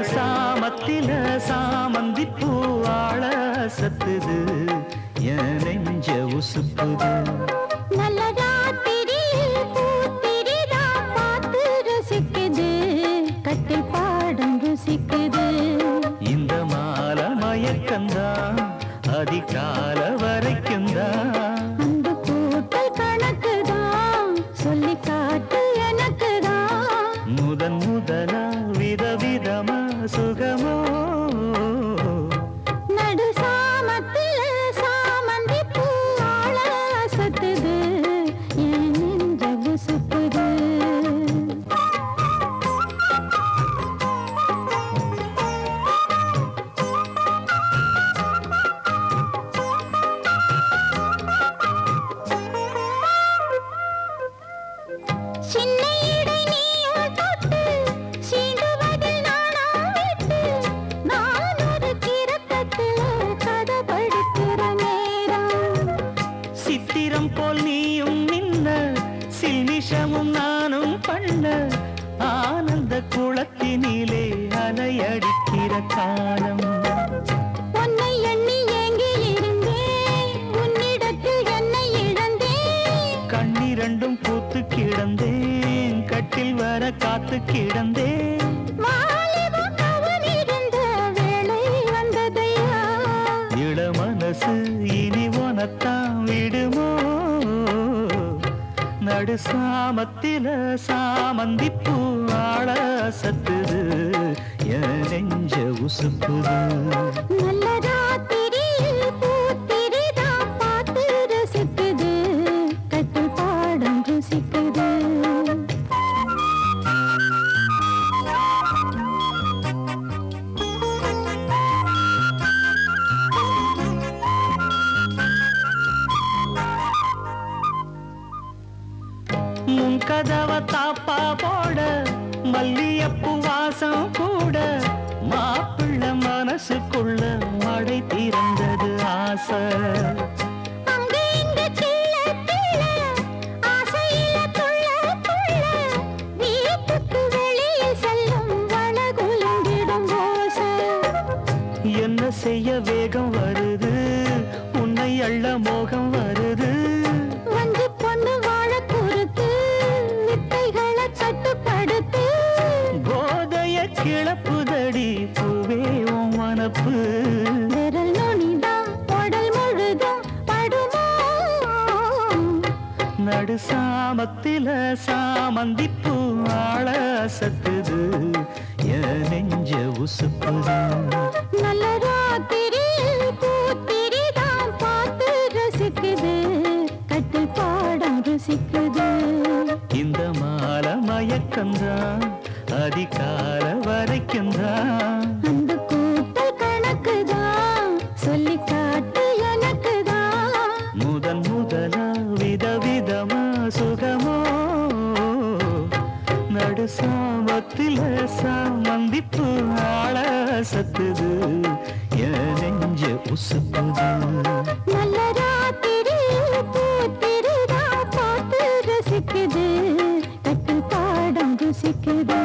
சாமத்தில சாமந்தி பூவாழ சத்துது என் நெஞ்ச உசுப்புது நல்ல ராத்திரியில் பூத்திரிதா பார்த்து ரசிக்குது கட்டில் பாடம் ருசிக்குது இந்த மால மயக்கந்தான் அதிகால வரைக்கும்தான் அந்த கூட்டல் கணக்குதான் சொல்லி காட்டு எனக்குதான் முதன் முதலா விதவிதமா சுகமோ நடு சாமத்தில சாமந்தி பூவாழ அசத்துது என் நெஞ்ச உசுப்புது சின்ன இடை நீயும் தொட்டு சீண்டுவதில் நாணம் விட்டு நான் ஒரு கிறக்கத்தில் கதை படிக்கிற நேரம் சித்திரம் போல் நீயும் நின்ன சில்மிஷமும் நானும் பண்ண ஆனந்த குளத்தினிலே அலையடிக்கிற காலம் உன்னை எண்ணி ஏங்கி இருந்தேன் உன்னிடத்தில் என்னை இழந்தேன் கண்ணிரண்டும் பூத்து கிடந்தேன் கட்டில் வர காத்து கிடந்தேன் வாலிபம் கவனிருந்த வேளை வந்ததையா இள மனசு இனி உனத்தான் விடுமோ நடு சாமத்தில சாமந்தி பூவாழ சத்துது என் நெஞ்ச உசுப்புது நல்ல ராத்திரியில் பூத்திரிதா பார்த்து ரசிக்குது கட்டில் பாடம் ருசிக்குது முன் கதவ தாப்பா போட மல்லியப்பூ வாசம் கூட மாப்பிள்ள மனசுக்குள்ள மழை திறந்தது ஆசை அங்க இங்க கிள்ள கிள்ள ஆசையில துள்ள துள்ள வீட்டுக்கு வெளியில் செல்லும் வனகுலங்கிடும் ஓசை என்ன செய்ய வேகம் வருது உன்னை அள்ள மோகம் வருது வந்து பொண்ணு வாழ குறுத்து வித்தைகளை கட்டுப்படுத்து போதைய கிளப்புதடி பூவே உன் மனப்பு விரல் நுனிதான் உடல் முழுதும் படுமோ நடு சாமத்தில சாமந்தி பூவாழ சத்துது என் நெஞ்ச உசுப்புது நல்ல ராத்திரியில் பூத்திரிதான் பார்த்து ரசிக்குது கட்டில் பாடம் ருசிக்குது இந்த மால மயக்கந்தான் அதிகால வரைக்கும்தான் அந்த கூட்டல் கணக்குதான் சொல்லி காட்டு எனக்குதான் முதன் முதலா விதவிதமா சுகமோ நடு சாமத்தில சாமந்திப்பு ஆள சத்துது என் நெஞ்ச உசுப்புது நல்ல ராத்திரியில் பூத்திரிதான் பார்த்து ரசிக்குது கட்டில் பாடம் ருசிக்குது